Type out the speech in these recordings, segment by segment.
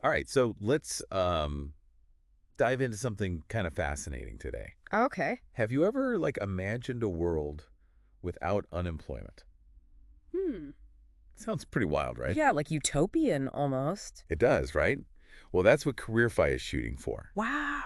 All right, so let's dive into something kind of fascinating today. Okay. Have you ever imagined a world without unemployment? Hmm. Sounds pretty wild, right? Yeah, like utopian almost. It does, right? Well, that's what CareerPhi is shooting for. Wow.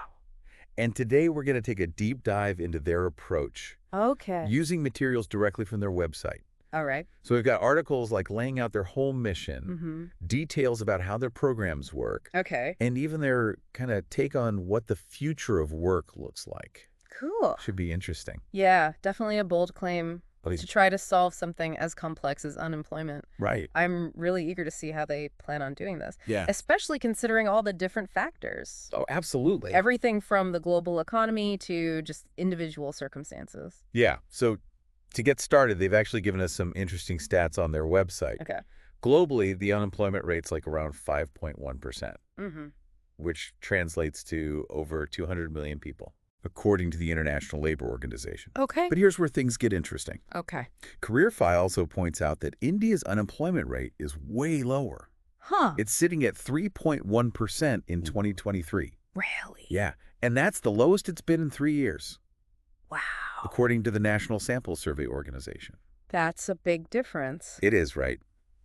And today we're going to take a deep dive into their approach Okay. using materials directly from their website. All right. So we've got articles laying out their whole mission, Mm-hmm. details about how their programs work, Okay. and even their kind of take on what the future of work looks like. Cool. Should be interesting. Yeah, definitely a bold claim But to try to solve something as complex as unemployment. right. I'm really eager to see how they plan on doing this, Yeah. especially considering all the different factors. Oh, absolutely. Everything from the global economy to just individual circumstances. Yeah. So to get started, they've actually given us some interesting stats on their website. Okay. Globally, the unemployment rate's around 5.1%, Mm-hmm. which translates to over 200 million people, according to the International Labor Organization. Okay. But here's where things get interesting. Okay. CareerPhi also points out that India's unemployment rate is way lower. Huh. It's sitting at 3.1% in 2023. Really? Yeah, and that's the lowest it's been in 3 years, Wow. according to the National Sample Survey Organization. That's a big difference. It is, right?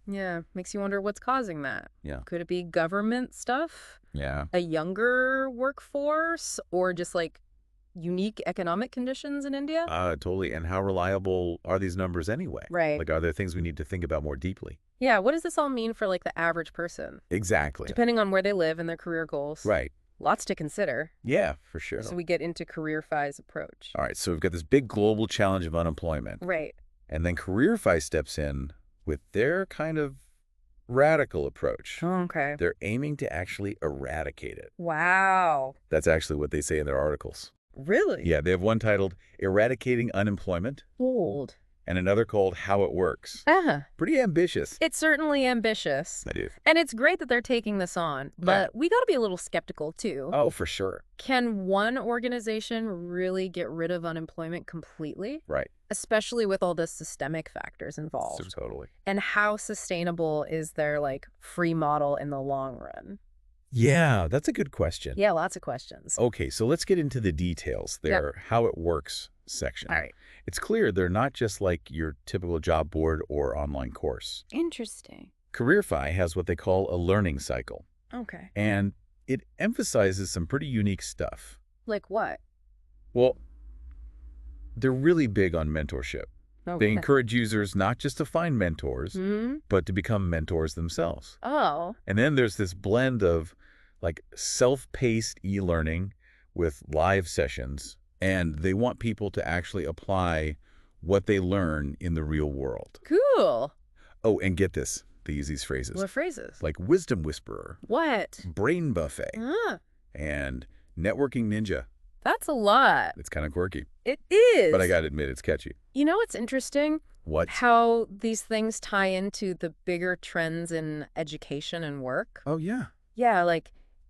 Yeah, makes you wonder what's causing that. Yeah. Could it be government stuff, Yeah. a younger workforce, or just unique economic conditions in India? Totally. And how reliable are these numbers anyway? Right. Are there things we need to think about more deeply? Yeah, what does this all mean for the average person, Exactly. depending on where they live and their career goals? Right. Lots to consider. Yeah, for sure. So we get into CareerPhi's approach. All right, so we've got this big global challenge of unemployment. Right. And then CareerPhi steps in with their kind of radical approach. Okay. They're aiming to actually eradicate it. Wow. That's actually what they say in their articles. Really? Yeah, they have one titled Eradicating Unemployment Bold. and another called How It Works. Uh-huh. Pretty ambitious. It's certainly ambitious. I do. And it's great that they're taking this on, but we got to be a little skeptical too. Oh, for sure. Can one organization really get rid of unemployment completely? Right. Especially with all the systemic factors involved. So totally. And how sustainable is their free model in the long run? Yeah, that's a good question. Yeah, lots of questions. Okay, so let's get into the details. Their How It Works section. All right. It's clear they're not just like your typical job board or online course. Interesting. CareerPhi has what they call a learning cycle, Okay. and it emphasizes some pretty unique stuff. Like what? Well, they're really big on mentorship. Okay. They encourage users not just to find mentors, Hmm? but to become mentors themselves. Oh. And then there's this blend of self-paced e-learning with live sessions, and they want people to actually apply what they learn in the real world. Cool. Oh, and get this. They use these phrases What phrases? like wisdom whisperer, What? brain buffet, Ah, and networking ninja. that's a lot. It's kind of quirky, It is. but I got to admit it's catchy. You know what's interesting? What? How these things tie into the bigger trends in education and work. Oh, yeah. Yeah,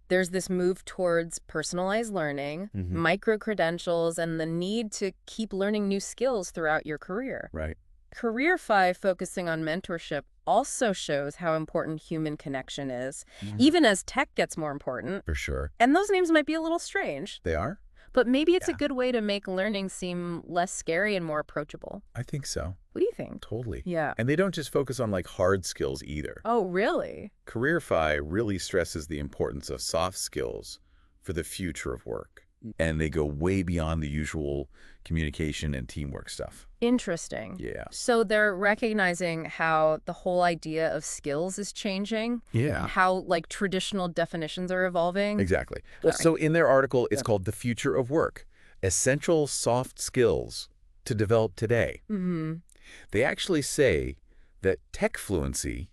there's this move towards personalized learning, Mhm. micro-credentials, and the need to keep learning new skills throughout your career. Right. CareerPhi, focusing on mentorship, also shows how important human connection is, Mhm. even as tech gets more important. For sure. And those names might be a little strange, They are? but maybe it's a Yeah. good way to make learning seem less scary and more approachable. I think so. What do you think? Totally. Yeah. And they don't just focus on hard skills either. Oh, really? CareerPhi really stresses the importance of soft skills for the future of work. And they go way beyond the usual communication and teamwork stuff. Interesting. Yeah. So they're recognizing how the whole idea of skills is changing, Yeah. how traditional definitions are evolving. Exactly. Sorry. So in their article, it's called The Future of Work, Essential Soft Skills to Develop Today. Mm-hmm. They actually say that tech fluency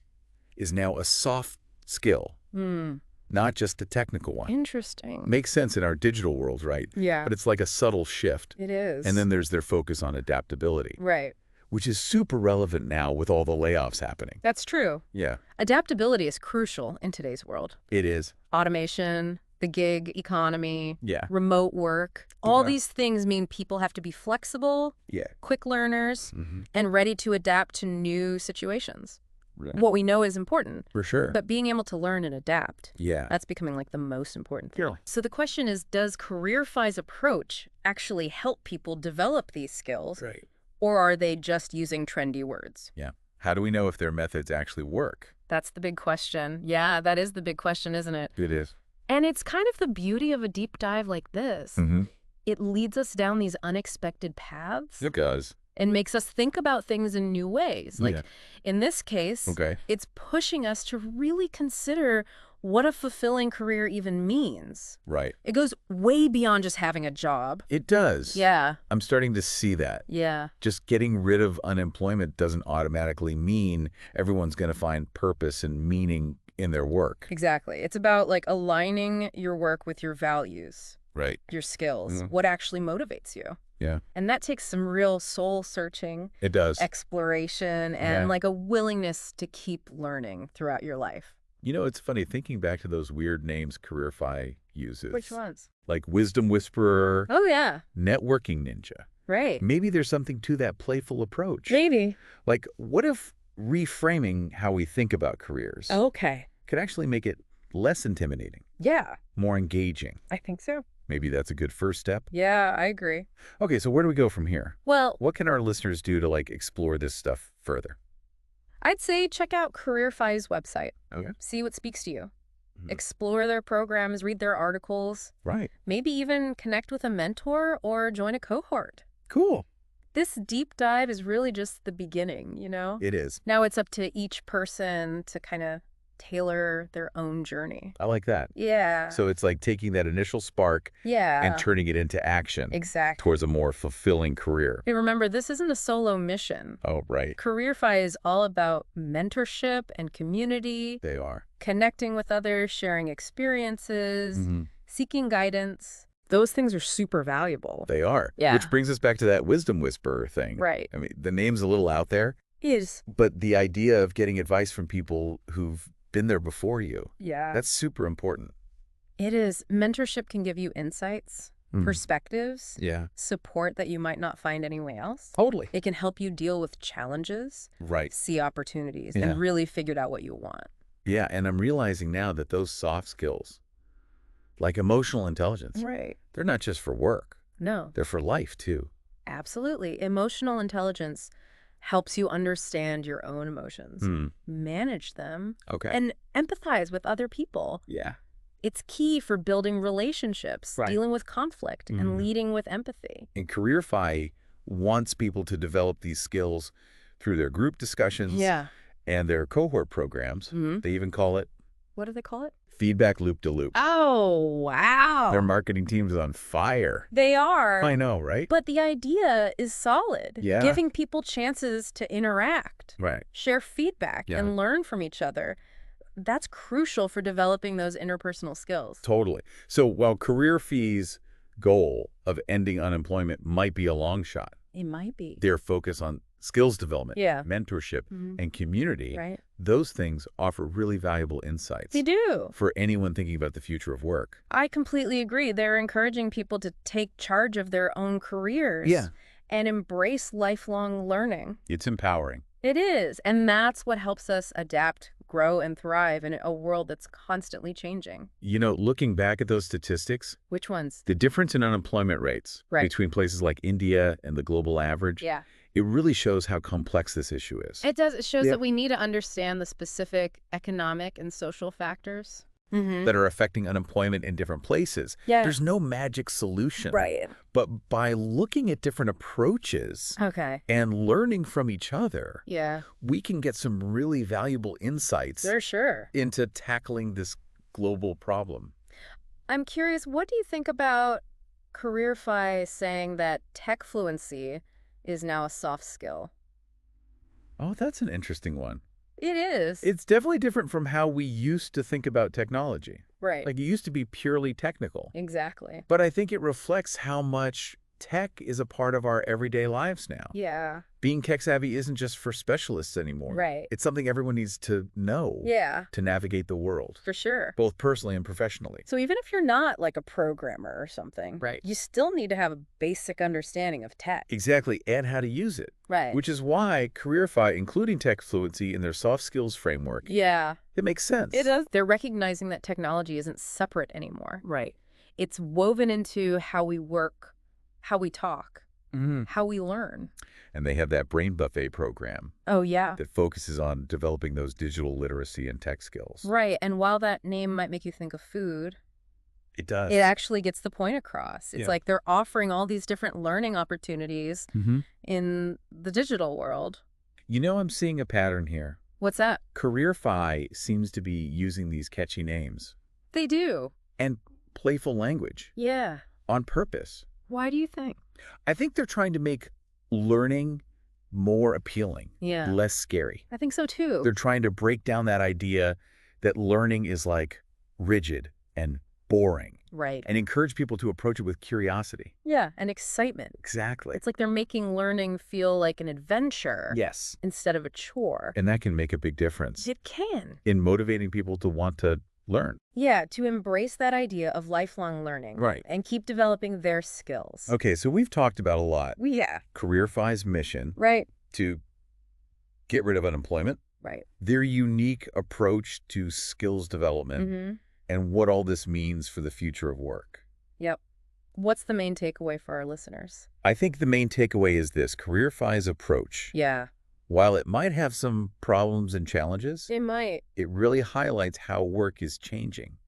is now a soft skill, Hmm. not just a technical one. Interesting. Makes sense in our digital world, right? Yeah, But it's like a subtle shift. it is. And then there's their focus on adaptability, Right. which is super relevant now with all the layoffs happening. That's true. Yeah, Adaptability is crucial in today's world. it is. Automation, the gig economy, Yeah, remote work. All Yeah. these things mean people have to be flexible, yeah. quick learners, and ready to adapt to new situations. Right. what we know is important. For sure. But being able to learn and adapt, Yeah. that's becoming like the most important thing. Really? So the question is, does CareerPhi's approach actually help people develop these skills, Right. or are they just using trendy words? Yeah. How do we know if their methods actually work? That's the big question. Yeah, that is the big question, isn't it? It is. And it's kind of the beauty of a deep dive like this. Mm-hmm. It leads us down these unexpected paths It does. and makes us think about things in new ways. Like Yeah. in this case, Okay. it's pushing us to really consider what a fulfilling career even means. Right. It goes way beyond just having a job. It does. Yeah, I'm starting to see that. yeah, Just getting rid of unemployment doesn't automatically mean everyone's going to find purpose and meaning in their work. exactly. It's about like aligning your work with your values, Right. your skills, Mhm. what actually motivates you. Yeah. And that takes some real soul searching, It does. exploration, and Yeah. like a willingness to keep learning throughout your life. You know, it's funny thinking back to those weird names CareerPhi uses. Which ones? Like Wisdom Whisperer, Oh, yeah. Networking Ninja. Right. Maybe there's something to that playful approach. Maybe. Like, what if reframing how we think about careers Okay. could actually make it less intimidating, Yeah, more engaging? I think so. Maybe that's a good first step. Yeah, I agree. Okay, so where do we go from here? Well, What can our listeners do to, like, explore this stuff further? I'd say check out CareerPhi's website. Okay. See what speaks to you. Mhm. Explore their programs, read their articles, Right. maybe even connect with a mentor or join a cohort. Cool. This deep dive is really just the beginning, It is. Now it's up to each person to kind of tailor their own journey. I like that. Yeah. So it's like taking that initial spark yeah. and turning it into action Exactly. towards a more fulfilling career. And remember, this isn't a solo mission. Oh, right. CareerPhi is all about mentorship and community, They are. connecting with others, sharing experiences, Mhm. seeking guidance. Those things are super valuable. They are. Yeah. Which brings us back to that wisdom whisperer thing. Right. I mean, the name's a little out there, Is. but the idea of getting advice from people who've been there before you, Yeah. that's super important. It is. Mentorship can give you insights, Mhm. perspectives, Yeah. support that you might not find anywhere else. Totally. It can help you deal with challenges, Right. see opportunities, Yeah. and really figure out what you want. Yeah, and I'm realizing now that those soft skills, like emotional intelligence, Right. they're not just for work. No, They're for life, too. absolutely. Emotional intelligence helps you understand your own emotions, Hmm. manage them, Okay. and empathize with other people. Yeah. It's key for building relationships, Right. dealing with conflict, Mhm. and leading with empathy. And CareerPhi wants people to develop these skills through their group discussions and their cohort programs. Mhm. They even call it What do they call it? feedback loop to loop. Oh, wow. Their marketing team is on fire. They are. I know, right? But the idea is solid. Yeah. Giving people chances to interact, Right. share feedback, Yeah. and learn from each other. That's crucial for developing those interpersonal skills. Totally. So while CareerPhi's goal of ending unemployment might be a long shot, It might be. their focus on skills development, Yeah. mentorship, Mhm. and community, Right? those things offer really valuable insights They do. for anyone thinking about the future of work. I completely agree. They're encouraging people to take charge of their own careers Yeah. and embrace lifelong learning. It's empowering. It is. And that's what helps us adapt, grow, and thrive in a world that's constantly changing. You know, looking back at those statistics, Which ones? the difference in unemployment rates Right. between places like India and the global average, Yeah. it really shows how complex this issue is. It does. It shows Yeah. that we need to understand the specific economic and social factors. Mm-hmm. That are affecting unemployment in different places. Yeah. There's no magic solution. Right. But by looking at different approaches Okay. and learning from each other, Yeah. we can get some really valuable insights For sure. into tackling this global problem. I'm curious, what do you think about CareerPhi saying that tech fluency is now a soft skill? Oh, that's an interesting one. It is. It's definitely different from how we used to think about technology. right. Like, it used to be purely technical. Exactly. But I think it reflects how much tech is a part of our everyday lives now. Yeah. Being tech-savvy isn't just for specialists anymore. Right. It's something everyone needs to know Yeah, to navigate the world, for sure. both personally and professionally. So even if you're not like a programmer or something, Right. you still need to have a basic understanding of tech. Exactly, and how to use it. Right. Which is why CareerPhi, including tech fluency in their soft skills framework, Yeah, it makes sense. it does. They're recognizing that technology isn't separate anymore. Right. It's woven into how we work, how we talk, Mm-hmm. how we learn. And they have that Brain Buffet program Oh, yeah. that focuses on developing those digital literacy and tech skills. Right. And while that name might make you think of food, It does. it actually gets the point across. It's Yeah. like they're offering all these different learning opportunities Mm-hmm. in the digital world. You know, I'm seeing a pattern here. What's that? CareerPhi seems to be using these catchy names They do. and playful language Yeah. on purpose. Why do you think? I think they're trying to make learning more appealing, Yeah. less scary. I think so too. They're trying to break down that idea that learning is like rigid and boring Right. and encourage people to approach it with curiosity. Yeah, and excitement. Exactly. It's like they're making learning feel like an adventure Yes. instead of a chore. And that can make a big difference It can. in motivating people to want to learn. Yeah, to embrace that idea of lifelong learning. Right. And keep developing their skills. Okay, so we've talked about a lot. Yeah. CareerPhi's mission Right. to get rid of unemployment, Right. their unique approach to skills development, Mm-hmm. and what all this means for the future of work. Yep. What's the main takeaway for our listeners? I think the main takeaway is this: CareerPhi's approach, Yeah. while it might have some problems and challenges, It might. it really highlights how work is changing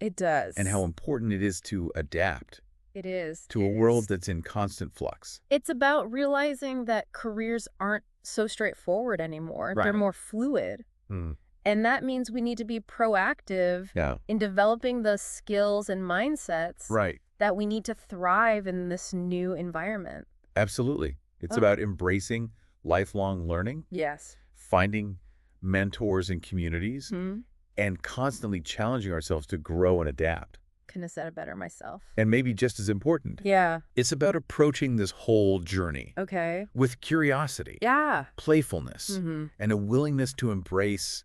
It does. and how important it is to adapt it is. to a It world is. that's in constant flux. It's about realizing that careers aren't so straightforward anymore. They're Right. more fluid. Hmm. And that means we need to be proactive Yeah, in developing the skills and mindsets right. that we need to thrive in this new environment. Absolutely. It's Oh. about embracing lifelong learning, Yes. finding mentors and communities, Hmm. and constantly challenging ourselves to grow and adapt. Couldn't have said it better myself. And maybe just as important, Yeah. it's about approaching this whole journey Okay. with curiosity, Yeah. playfulness, Hmm. and a willingness to embrace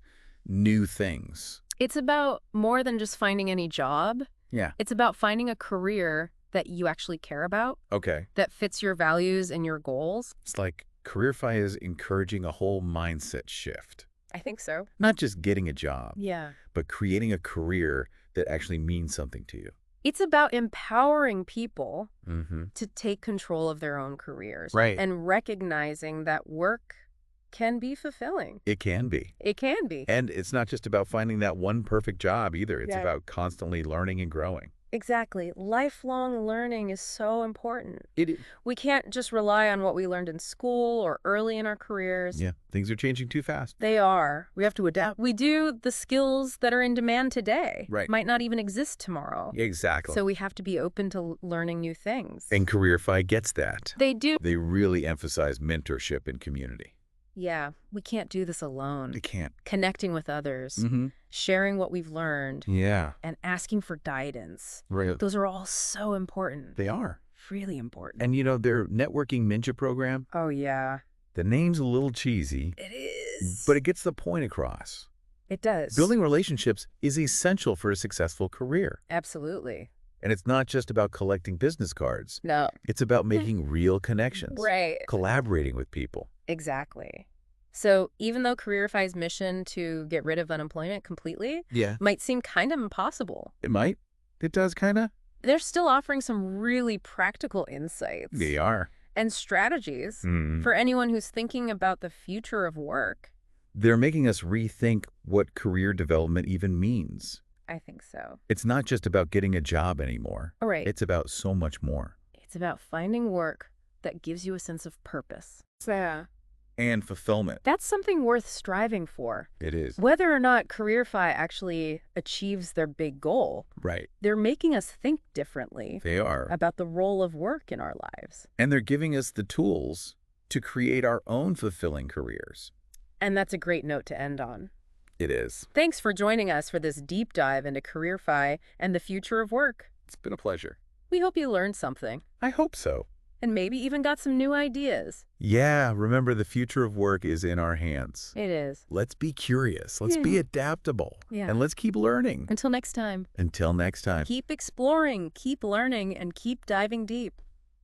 new things. It's about more than just finding any job. Yeah. It's about finding a career that you actually care about, Okay. that fits your values and your goals. It's like CareerPhi is encouraging a whole mindset shift. I think so. Not just getting a job, Yeah. but creating a career that actually means something to you. It's about empowering people Mm-hmm. to take control of their own careers. Right. And recognizing that work can be fulfilling. It can be. It can be. And it's not just about finding that one perfect job either. It's Yeah. about constantly learning and growing. Exactly. Lifelong learning is so important. It. We can't just rely on what we learned in school or early in our careers. Yeah, things are changing too fast. They are. We have to adapt. We do the skills that are in demand today. Right. Might not even exist tomorrow. Exactly. So we have to be open to learning new things. And CareerPhi gets that. They do. They really emphasize mentorship and community. Yeah, we can't do this They alone. can't. Connecting with others, Mm-hmm. sharing what we've learned, Yeah, and asking for guidance. right. Those are all so important. They are. Really important. And you know, their networking ninja program, Oh, yeah. the name's a little cheesy, It is. but it gets the point across. it does. Building relationships is essential for a successful career. Absolutely. And it's not just about collecting business cards. No. It's about making real connections, Right. collaborating with people. Exactly. So even though CareerPhi's mission to get rid of unemployment completely Yeah. might seem kind of impossible, It might. It does, kind of. they're still offering some really practical insights They are. and strategies Mm. for anyone who's thinking about the future of work. They're making us rethink what career development even means. I think so. It's not just about getting a job anymore. All right. It's about so much more. It's about finding work that gives you a sense of purpose. Yeah. And fulfillment. That's something worth striving for. It is. Whether or not CareerPhi actually achieves their big goal, Right. they're making us think differently They are. about the role of work in our lives. And they're giving us the tools to create our own fulfilling careers. And that's a great note to end on. It is. Thanks for joining us for this deep dive into CareerPhi and the future of work. It's been a pleasure. We hope you learned something. I hope so. and maybe even got some new ideas. Yeah, remember the future of work is in our hands. It is. Let's be curious. Let's Yeah. be adaptable. Yeah. And let's keep learning. Until next time, Until next time. keep exploring, keep learning, and keep diving deep.